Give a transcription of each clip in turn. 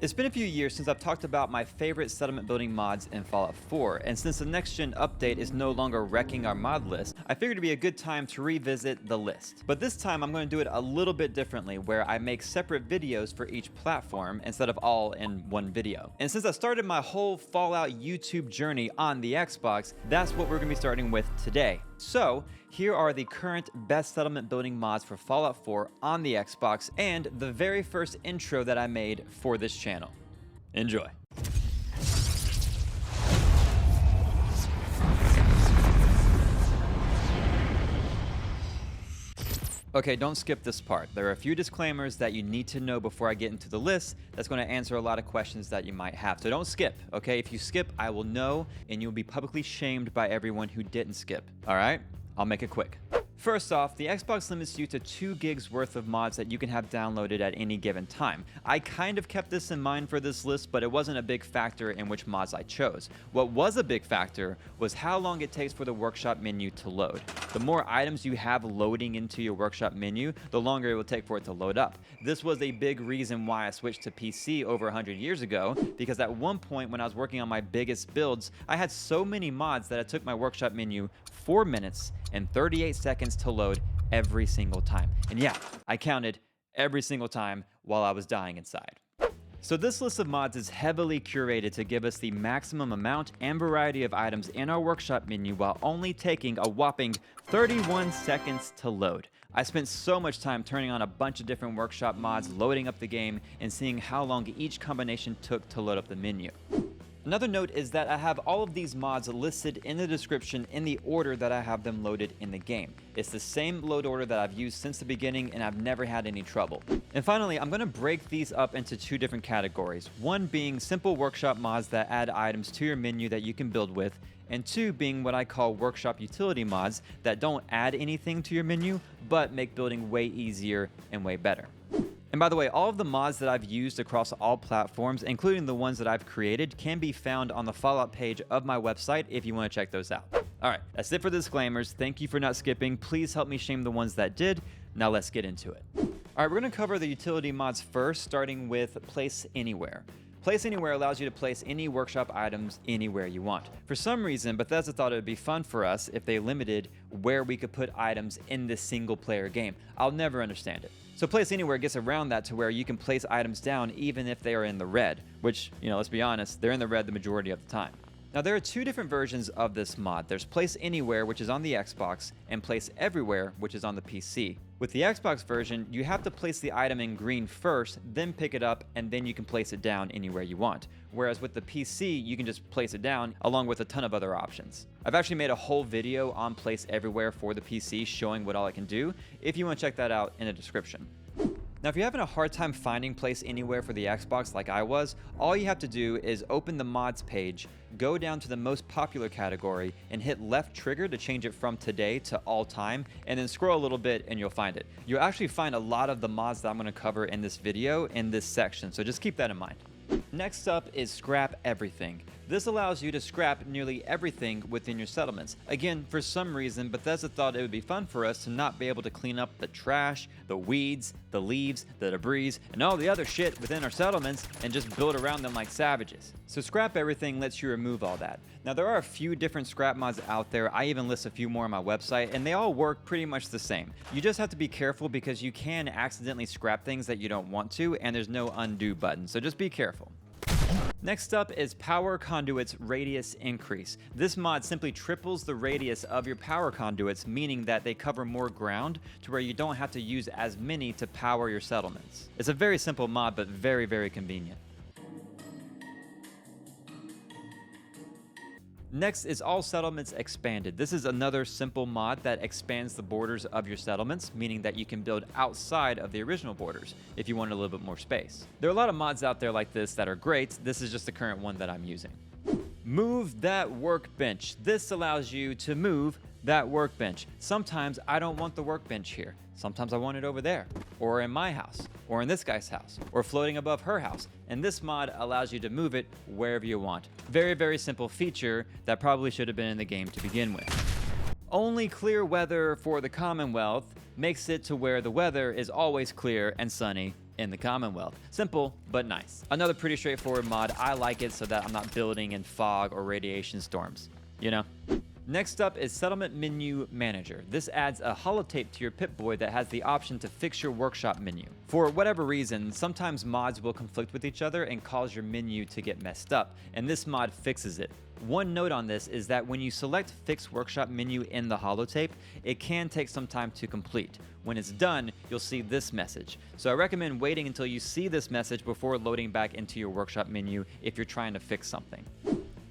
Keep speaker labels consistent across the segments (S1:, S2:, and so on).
S1: It's been a few years since I've talked about my favorite settlement building mods in Fallout 4, and since the next gen update is no longer wrecking our mod list, I figured it'd be a good time to revisit the list. But this time I'm going to do it a little bit differently, where I make separate videos for each platform instead of all in one video. And since I started my whole Fallout YouTube journey on the Xbox, that's what we're going to be starting with today. So, here are the current best settlement building mods for Fallout 4 on the Xbox and the very first intro that I made for this channel. Enjoy. Okay, don't skip this part. There are a few disclaimers that you need to know before I get into the list that's going to answer a lot of questions that you might have. So don't skip, okay? If you skip, I will know, and you'll be publicly shamed by everyone who didn't skip. All right? I'll make it quick. First off, the Xbox limits you to 2 gigs worth of mods that you can have downloaded at any given time. I kind of kept this in mind for this list, but it wasn't a big factor in which mods I chose. What was a big factor was how long it takes for the workshop menu to load. The more items you have loading into your workshop menu, the longer it will take for it to load up. This was a big reason why I switched to PC over 100 years ago, because at one point when I was working on my biggest builds, I had so many mods that it took my workshop menu 4 minutes and 38 seconds to load every single time. And yeah, I counted every single time while I was dying inside. So this list of mods is heavily curated to give us the maximum amount and variety of items in our workshop menu while only taking a whopping 31 seconds to load. I spent so much time turning on a bunch of different workshop mods, loading up the game, and seeing how long each combination took to load up the menu. Another note is that I have all of these mods listed in the description in the order that I have them loaded in the game. It's the same load order that I've used since the beginning, and I've never had any trouble. And finally, I'm going to break these up into 2 different categories. One being simple workshop mods that add items to your menu that you can build with, and 2 being what I call workshop utility mods that don't add anything to your menu, but make building way easier and way better. And by the way, all of the mods that I've used across all platforms, including the ones that I've created, can be found on the Fallout page of my website if you want to check those out. All right, that's it for the disclaimers. Thank you for not skipping. Please help me shame the ones that did. Now let's get into it. All right, we're going to cover the utility mods first, starting with Place Anywhere. Place Anywhere allows you to place any workshop items anywhere you want. For some reason, Bethesda thought it would be fun for us if they limited where we could put items in this single player game. I'll never understand it. So Place Anywhere gets around that to where you can place items down even if they are in the red, which, let's be honest, they're in the red the majority of the time. Now there are 2 different versions of this mod. There's Place Anywhere, which is on the Xbox, and Place Everywhere, which is on the PC. With the Xbox version, you have to place the item in green first, then pick it up, and then you can place it down anywhere you want. Whereas with the PC, you can just place it down along with a ton of other options. I've actually made a whole video on Place Everywhere for the PC showing what all it can do, if you want to check that out in the description. Now, if you're having a hard time finding Place Anywhere for the Xbox like I was, all you have to do is open the mods page, go down to the most popular category, and hit left trigger to change it from today to all time, and then scroll a little bit and you'll find it. You'll actually find a lot of the mods that I'm going to cover in this video in this section, so just keep that in mind. Next up is Scrap Everything. This allows you to scrap nearly everything within your settlements. Again, for some reason, Bethesda thought it would be fun for us to not be able to clean up the trash, the weeds, the leaves, the debris, and all the other shit within our settlements and just build around them like savages. So Scrap Everything lets you remove all that. Now there are a few different scrap mods out there. I even list a few more on my website, and they all work pretty much the same. You just have to be careful because you can accidentally scrap things that you don't want to, and there's no undo button, so just be careful. Next up is Power Conduits Radius Increase. This mod simply triples the radius of your power conduits, meaning that they cover more ground to where you don't have to use as many to power your settlements. It's a very simple mod, but very, very convenient. Next is All Settlements Expanded. This is another simple mod that expands the borders of your settlements, meaning that you can build outside of the original borders if you want a little bit more space. There are a lot of mods out there like this that are great. This is just the current one that I'm using. Move That Workbench. This allows you to move that workbench. Sometimes I don't want the workbench here. Sometimes I want it over there, or in my house, or in this guy's house, or floating above her house. And this mod allows you to move it wherever you want. Very, very simple feature that probably should have been in the game to begin with. Only clear weather for the Commonwealth makes it to where the weather is always clear and sunny in the Commonwealth. Simple, but nice. Another pretty straightforward mod. I like it so that I'm not building in fog or radiation storms, you know? Next up is Settlement Menu Manager. This adds a holotape to your Pip-Boy that has the option to fix your workshop menu. For whatever reason, sometimes mods will conflict with each other and cause your menu to get messed up, and this mod fixes it. One note on this is that when you select Fix Workshop Menu in the holotape, it can take some time to complete. When it's done, you'll see this message. So I recommend waiting until you see this message before loading back into your workshop menu if you're trying to fix something.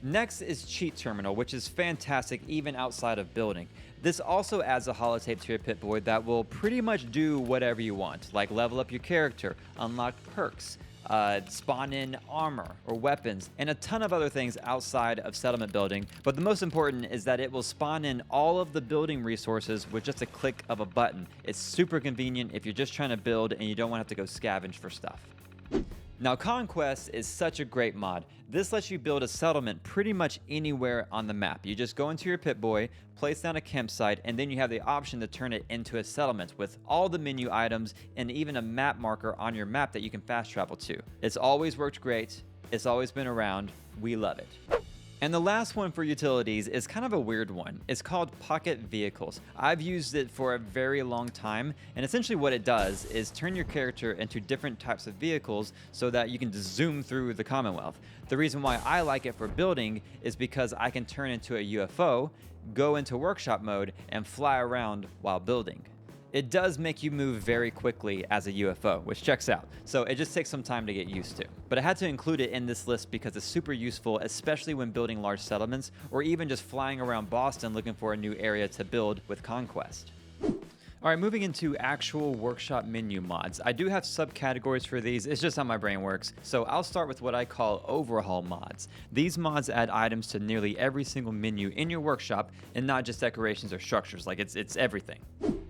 S1: Next is Cheat Terminal, which is fantastic even outside of building. This also adds a holotape to your Pip-Boy that will pretty much do whatever you want, like level up your character, unlock perks, spawn in armor or weapons, and a ton of other things outside of settlement building. But the most important is that it will spawn in all of the building resources with just a click of a button. It's super convenient if you're just trying to build and you don't want to have to go scavenge for stuff. Now, Conquest is such a great mod. This lets you build a settlement pretty much anywhere on the map. You just go into your Pip-Boy, place down a campsite, and then you have the option to turn it into a settlement with all the menu items and even a map marker on your map that you can fast travel to. It's always worked great. It's always been around. We love it. And the last one for utilities is kind of a weird one. It's called Pocket Vehicles. I've used it for a very long time, and essentially what it does is turn your character into different types of vehicles so that you can just zoom through the Commonwealth. The reason why I like it for building is because I can turn into a UFO, go into workshop mode, and fly around while building. It does make you move very quickly as a UFO, which checks out, so it just takes some time to get used to. But I had to include it in this list because it's super useful, especially when building large settlements, or even just flying around Boston looking for a new area to build with Conquest. All right, moving into actual workshop menu mods. I do have subcategories for these, it's just how my brain works. So I'll start with what I call overhaul mods. These mods add items to nearly every single menu in your workshop and not just decorations or structures, like it's everything.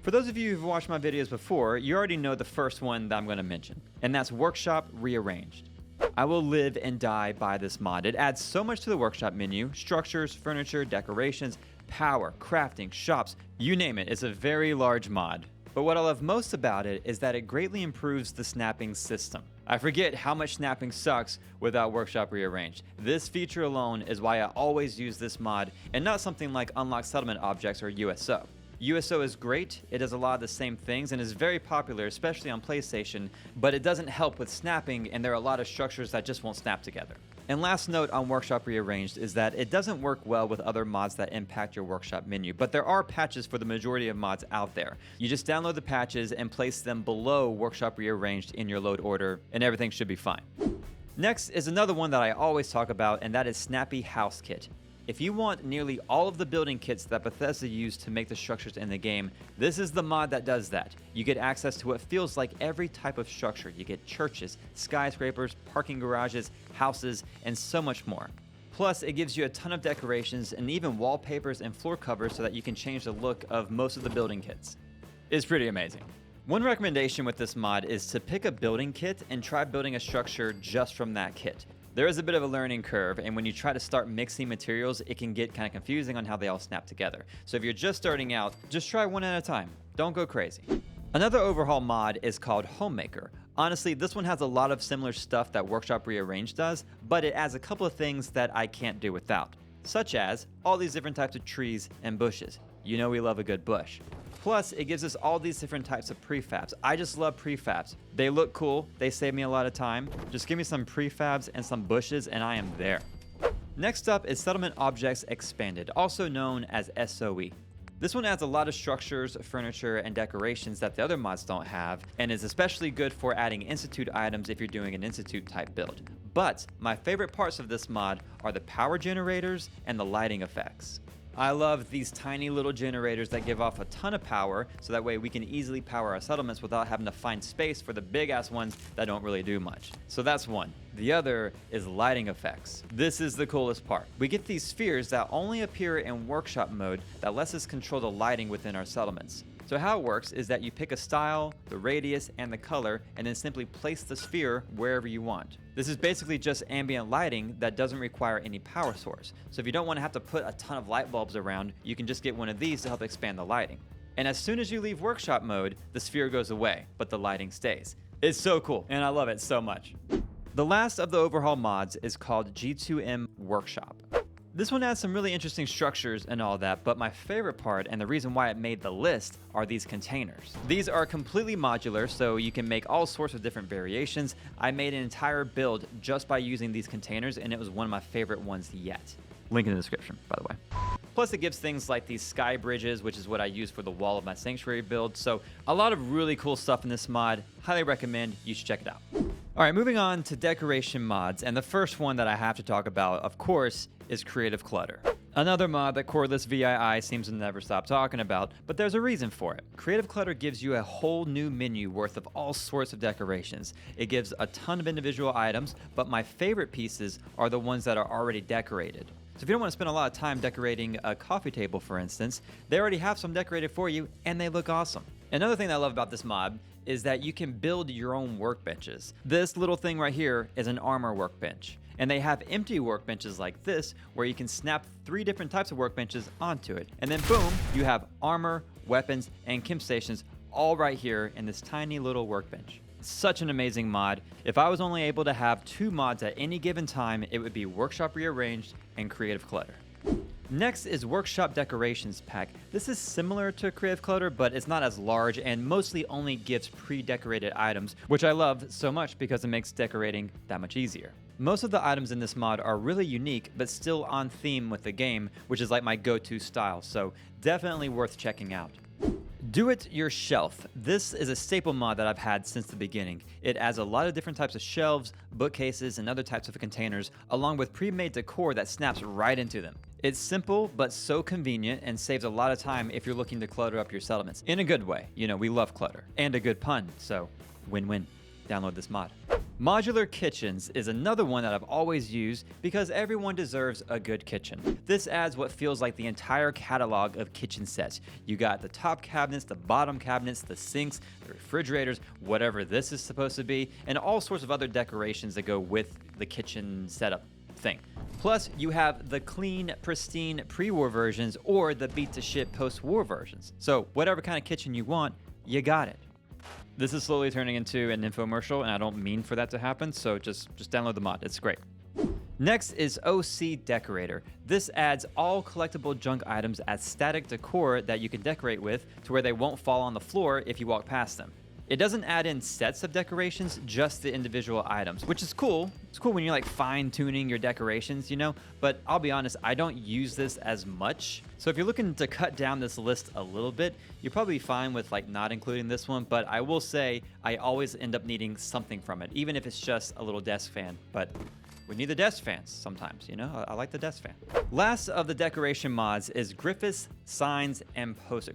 S1: For those of you who've watched my videos before, you already know the first one that I'm gonna mention, and that's Workshop Rearranged. I will live and die by this mod. It adds so much to the workshop menu: structures, furniture, decorations, power, crafting, shops, you name it. It's a very large mod. But what I love most about it is that it greatly improves the snapping system. I forget how much snapping sucks without Workshop Rearranged. This feature alone is why I always use this mod and not something like Unlock Settlement Objects or USO. USO is great, it does a lot of the same things and is very popular, especially on PlayStation, but it doesn't help with snapping, and there are a lot of structures that just won't snap together. And last note on Workshop Rearranged is that it doesn't work well with other mods that impact your workshop menu, but there are patches for the majority of mods out there. You just download the patches and place them below Workshop Rearranged in your load order, and everything should be fine. Next is another one that I always talk about, and that is Snappy House Kit. If you want nearly all of the building kits that Bethesda used to make the structures in the game, this is the mod that does that. You get access to what feels like every type of structure. You get churches, skyscrapers, parking garages, houses, and so much more. Plus, it gives you a ton of decorations and even wallpapers and floor covers so that you can change the look of most of the building kits. It's pretty amazing. One recommendation with this mod is to pick a building kit and try building a structure just from that kit. There is a bit of a learning curve, and when you try to start mixing materials, it can get kind of confusing on how they all snap together. So if you're just starting out, just try one at a time. Don't go crazy. Another overhaul mod is called Homemaker. Honestly, this one has a lot of similar stuff that Workshop Rearranged does, but it adds a couple of things that I can't do without, such as all these different types of trees and bushes. You know we love a good bush. Plus, it gives us all these different types of prefabs. I just love prefabs. They look cool, they save me a lot of time. Just give me some prefabs and some bushes and I am there. Next up is Settlement Objects Expanded, also known as SOE. This one adds a lot of structures, furniture, and decorations that the other mods don't have, and is especially good for adding Institute items if you're doing an Institute type build. But my favorite parts of this mod are the power generators and the lighting effects. I love these tiny little generators that give off a ton of power, so that way we can easily power our settlements without having to find space for the big ass ones that don't really do much. So that's one. The other is lighting effects. This is the coolest part. We get these spheres that only appear in workshop mode that lets us control the lighting within our settlements. So how it works is that you pick a style, the radius, and the color, and then simply place the sphere wherever you want. This is basically just ambient lighting that doesn't require any power source. So if you don't want to have to put a ton of light bulbs around, you can just get one of these to help expand the lighting. And as soon as you leave workshop mode, the sphere goes away, but the lighting stays. It's so cool, and I love it so much. The last of the overhaul mods is called G2M Workshop. This one has some really interesting structures and all that, but my favorite part and the reason why it made the list are these containers. These are completely modular, so you can make all sorts of different variations. I made an entire build just by using these containers, and it was one of my favorite ones yet. Link in the description, by the way. Plus, it gives things like these sky bridges, which is what I use for the wall of my sanctuary build. So a lot of really cool stuff in this mod. Highly recommend you should check it out. All right, moving on to decoration mods. And the first one that I have to talk about, of course, is Creative Clutter. Another mod that Cordless VII seems to never stop talking about, but there's a reason for it. Creative Clutter gives you a whole new menu worth of all sorts of decorations. It gives a ton of individual items, but my favorite pieces are the ones that are already decorated. So if you don't want to spend a lot of time decorating a coffee table, for instance, they already have some decorated for you, and they look awesome. Another thing that I love about this mod is that you can build your own workbenches. This little thing right here is an armor workbench. And they have empty workbenches like this, where you can snap 3 different types of workbenches onto it. And then boom, you have armor, weapons, and Kim stations all right here in this tiny little workbench. Such an amazing mod. If I was only able to have 2 mods at any given time, it would be Workshop Rearranged and Creative Clutter. Next is Workshop Decorations Pack. This is similar to Creative Clutter, but it's not as large and mostly only gives pre-decorated items, which I love so much because it makes decorating that much easier. Most of the items in this mod are really unique, but still on theme with the game, which is like my go-to style, so definitely worth checking out. Do It Yourself. This is a staple mod that I've had since the beginning. It adds a lot of different types of shelves, bookcases, and other types of containers, along with pre-made decor that snaps right into them. It's simple, but so convenient and saves a lot of time if you're looking to clutter up your settlements. In a good way. You know, we love clutter. And a good pun, so win-win. Download this mod. Modular kitchens is another one that I've always used because everyone deserves a good kitchen. This adds what feels like the entire catalog of kitchen sets. You got the top cabinets, the bottom cabinets, the sinks, the refrigerators, whatever this is supposed to be, and all sorts of other decorations that go with the kitchen setup thing. Plus, you have the clean, pristine pre-war versions or the beat-to-shit post-war versions. So whatever kind of kitchen you want, you got it. This is slowly turning into an infomercial, and I don't mean for that to happen, so just download the mod. It's great. Next is OC Decorator. This adds all collectible junk items as static decor that you can decorate with to where they won't fall on the floor if you walk past them. It doesn't add in sets of decorations, just the individual items, which is cool. It's cool when you're like fine-tuning your decorations, you know? But I'll be honest, I don't use this as much. So if you're looking to cut down this list a little bit, you're probably fine with like not including this one. But I will say I always end up needing something from it, even if it's just a little desk fan. But we need the desk fans sometimes, you know? I like the desk fan. Last of the decoration mods is Griffiths, Signs, and Posters.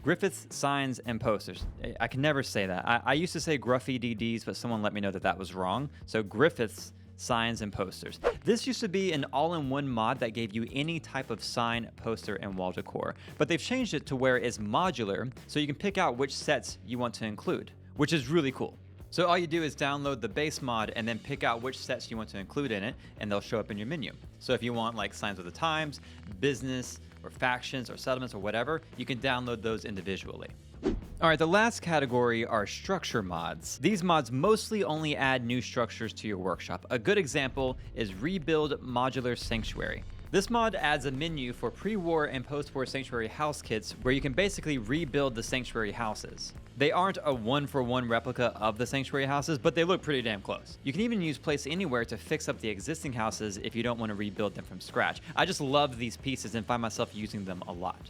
S1: Griffiths, Signs, and Posters. I can never say that. I used to say Gruffy DDs, but someone let me know that that was wrong. So Griffiths, Signs, and Posters. This used to be an all-in-one mod that gave you any type of sign, poster, and wall decor. But they've changed it to where it's modular, so you can pick out which sets you want to include, which is really cool. So all you do is download the base mod and then pick out which sets you want to include in it, and they'll show up in your menu. So if you want like Signs of the Times, business, or factions, or settlements, or whatever, you can download those individually. All right, the last category are structure mods. These mods mostly only add new structures to your workshop. A good example is Rebuild Modular Sanctuary. This mod adds a menu for pre-war and post-war sanctuary house kits where you can basically rebuild the sanctuary houses. They aren't a one-for-one replica of the sanctuary houses, but they look pretty damn close. You can even use Place Anywhere to fix up the existing houses if you don't want to rebuild them from scratch. I just love these pieces and find myself using them a lot.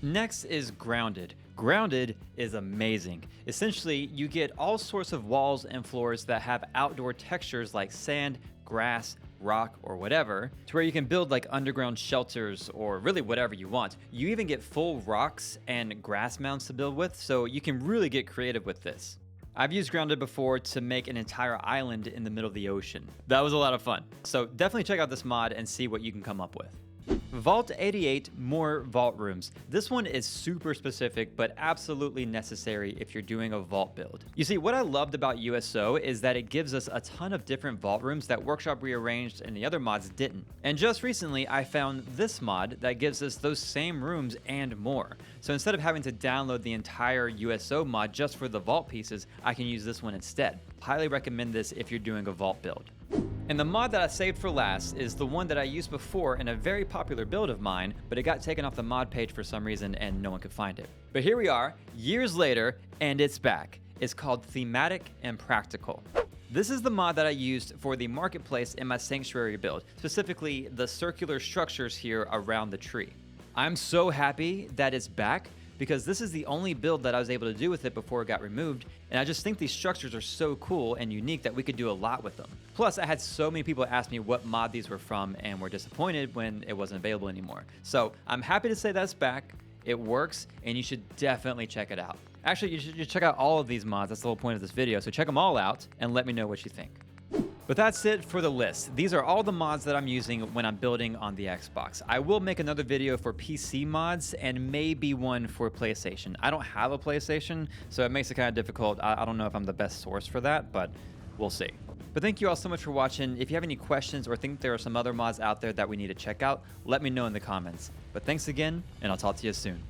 S1: Next is Grounded. Grounded is amazing. Essentially, you get all sorts of walls and floors that have outdoor textures like sand, grass, rock, or whatever, to where you can build like underground shelters or really whatever you want. You even get full rocks and grass mounds to build with, so you can really get creative with this. I've used Grounded before to make an entire island in the middle of the ocean. That was a lot of fun. So definitely check out this mod and see what you can come up with. Vault 88 more vault rooms. This one is super specific, but absolutely necessary if you're doing a vault build. You see, what I loved about USO is that it gives us a ton of different vault rooms that Workshop Rearranged and the other mods didn't. And just recently, I found this mod that gives us those same rooms and more. So instead of having to download the entire USO mod just for the vault pieces, I can use this one instead. Highly recommend this if you're doing a vault build. And the mod that I saved for last is the one that I used before in a very popular build of mine, but it got taken off the mod page for some reason and no one could find it. But here we are, years later, and it's back. It's called Thematic and Practical. This is the mod that I used for the marketplace in my sanctuary build, specifically the circular structures here around the tree. I'm so happy that it's back, because this is the only build that I was able to do with it before it got removed, and I just think these structures are so cool and unique that we could do a lot with them. Plus, I had so many people ask me what mod these were from and were disappointed when it wasn't available anymore. So I'm happy to say that's back, it works, and you should definitely check it out. Actually, you should check out all of these mods, that's the whole point of this video, so check them all out and let me know what you think. But that's it for the list. These are all the mods that I'm using when I'm building on the Xbox. I will make another video for PC mods and maybe one for PlayStation. I don't have a PlayStation, so it makes it kind of difficult. I don't know if I'm the best source for that, but we'll see. But thank you all so much for watching. If you have any questions or think there are some other mods out there that we need to check out, let me know in the comments. But thanks again, and I'll talk to you soon.